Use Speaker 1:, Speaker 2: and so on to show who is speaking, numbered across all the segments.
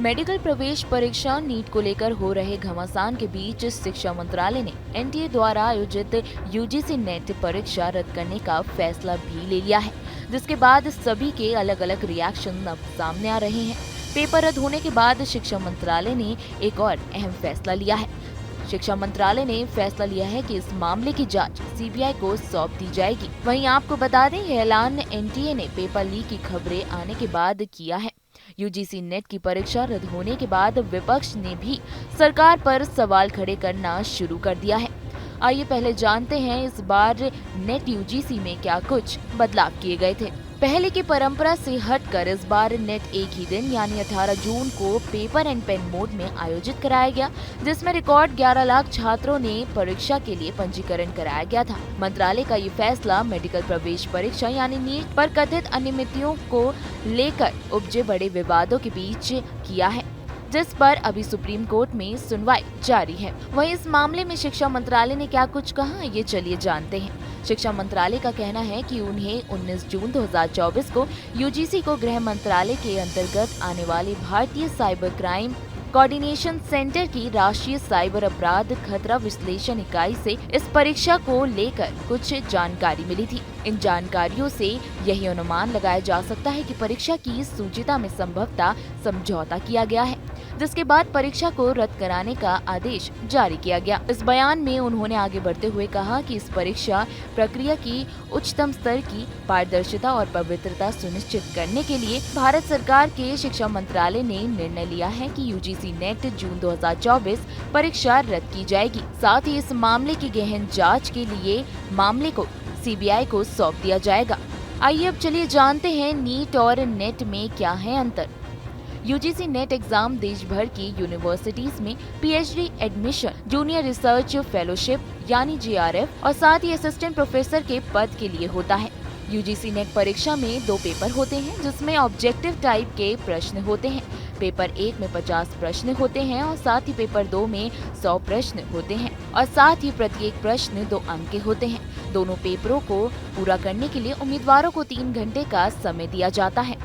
Speaker 1: Medical प्रवेश परीक्षा NEET को लेकर हो रहे घमासान के बीच शिक्षा मंत्रालय ने एनटीए द्वारा आयोजित यूजीसी नेट परीक्षा रद्द करने का फैसला भी ले लिया है, जिसके बाद सभी के अलग अलग रिएक्शन अब सामने आ रहे हैं। पेपर रद्द होने के बाद शिक्षा मंत्रालय ने एक और अहम फैसला लिया है। शिक्षा मंत्रालय ने फैसला लिया है कि इस मामले की जांच सीबीआई को सौंप दी जाएगी। वहीं आपको बता दें, यह ऐलान एनटीए ने पेपर लीक की खबरें आने के बाद किया है। यूजीसी नेट की परीक्षा रद्द होने के बाद विपक्ष ने भी सरकार पर सवाल खड़े करना शुरू कर दिया है। आइए पहले जानते हैं इस बार नेट यूजीसी में क्या कुछ बदलाव किए गए थे। पहले की परंपरा से हटकर इस बार नेट एक ही दिन यानी 18 जून को पेपर एंड पेन मोड में आयोजित कराया गया, जिसमें रिकॉर्ड 11 लाख छात्रों ने परीक्षा के लिए पंजीकरण कराया गया था। मंत्रालय का ये फैसला मेडिकल प्रवेश परीक्षा यानी नीट पर कथित अनियमितताओं को लेकर उपजे बड़े विवादों के बीच किया है, जिस पर अभी सुप्रीम कोर्ट में सुनवाई जारी है। वहीं इस मामले में शिक्षा मंत्रालय ने क्या कुछ कहा, ये चलिए जानते हैं। शिक्षा मंत्रालय का कहना है कि उन्हें 19 जून 2024 को यूजीसी को गृह मंत्रालय के अंतर्गत आने वाली भारतीय साइबर क्राइम कोऑर्डिनेशन सेंटर की राष्ट्रीय साइबर अपराध खतरा विश्लेषण इकाई से इस परीक्षा को लेकर कुछ जानकारी मिली थी। इन जानकारियों से यही अनुमान लगाया जा सकता है कि परीक्षा की सूचिता में संभवतः समझौता किया गया है, जिसके बाद परीक्षा को रद्द कराने का आदेश जारी किया गया। इस बयान में उन्होंने आगे बढ़ते हुए कहा कि इस परीक्षा प्रक्रिया की उच्चतम स्तर की पारदर्शिता और पवित्रता सुनिश्चित करने के लिए भारत सरकार के शिक्षा मंत्रालय ने निर्णय लिया है कि यूजीसी नेट जून 2024 परीक्षा रद्द की जाएगी। साथ ही इस मामले की गहन जाँच के लिए मामले को सीबीआई को सौंप दिया जाएगा। आइए अब चलिए जानते हैं नीट और नेट में क्या है अंतर। यूजीसी नेट एग्जाम देश भर की यूनिवर्सिटीज में PhD admission, junior research fellowship यानी जेआरएफ और साथ ही असिस्टेंट प्रोफेसर के पद के लिए होता है। यूजीसी नेट परीक्षा में 2 पेपर होते हैं, जिसमें ऑब्जेक्टिव टाइप के प्रश्न होते हैं। पेपर 1 में 50 प्रश्न होते हैं और साथ ही पेपर 2 में 100 प्रश्न होते हैं और साथ ही प्रत्येक प्रश्न 2 अंक के होते हैं। दोनों पेपरों को पूरा करने के लिए उम्मीदवारों को 3 घंटे का समय दिया जाता है।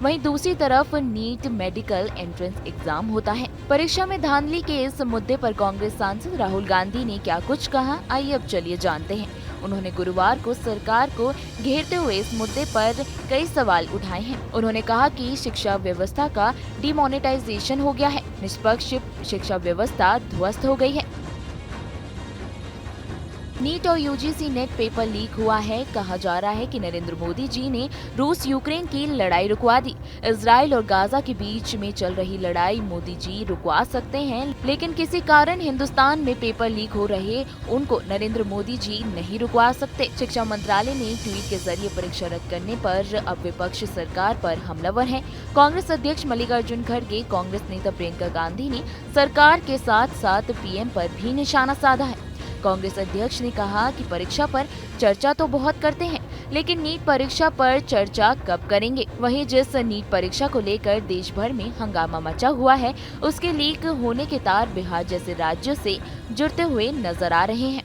Speaker 1: वहीं दूसरी तरफ नीट मेडिकल एंट्रेंस एग्जाम होता है। परीक्षा में धांधली के इस मुद्दे पर कांग्रेस सांसद राहुल गांधी ने क्या कुछ कहा, आइए अब चलिए जानते हैं। उन्होंने गुरुवार को सरकार को घेरते हुए इस मुद्दे पर कई सवाल उठाए हैं। उन्होंने कहा कि शिक्षा व्यवस्था का डिमोनेटाइजेशन हो गया है, निष्पक्ष शिक्षा व्यवस्था ध्वस्त हो गई है। नीट और यूजीसी नेट पेपर लीक हुआ है। कहा जा रहा है कि नरेंद्र मोदी जी ने रूस यूक्रेन की लड़ाई रुकवा दी। इजराइल और गाजा के बीच में चल रही लड़ाई मोदी जी रुकवा सकते हैं, लेकिन किसी कारण हिंदुस्तान में पेपर लीक हो रहे उनको नरेंद्र मोदी जी नहीं रुकवा सकते। शिक्षा मंत्रालय ने ट्वीट के जरिए परीक्षा रद्द करने पर अब विपक्ष सरकार पर हमलावर है। कांग्रेस अध्यक्ष मल्लिकार्जुन खड़गे, कांग्रेस नेता प्रियंका गांधी ने सरकार के साथ साथ पीएम पर भी निशाना साधा है। कांग्रेस अध्यक्ष ने कहा कि परीक्षा पर चर्चा तो बहुत करते हैं, लेकिन नीट परीक्षा पर चर्चा कब करेंगे। वहीं जिस नीट परीक्षा को लेकर देश भर में हंगामा मचा हुआ है, उसके लीक होने के तार बिहार जैसे राज्यों से जुड़ते हुए नजर आ रहे हैं।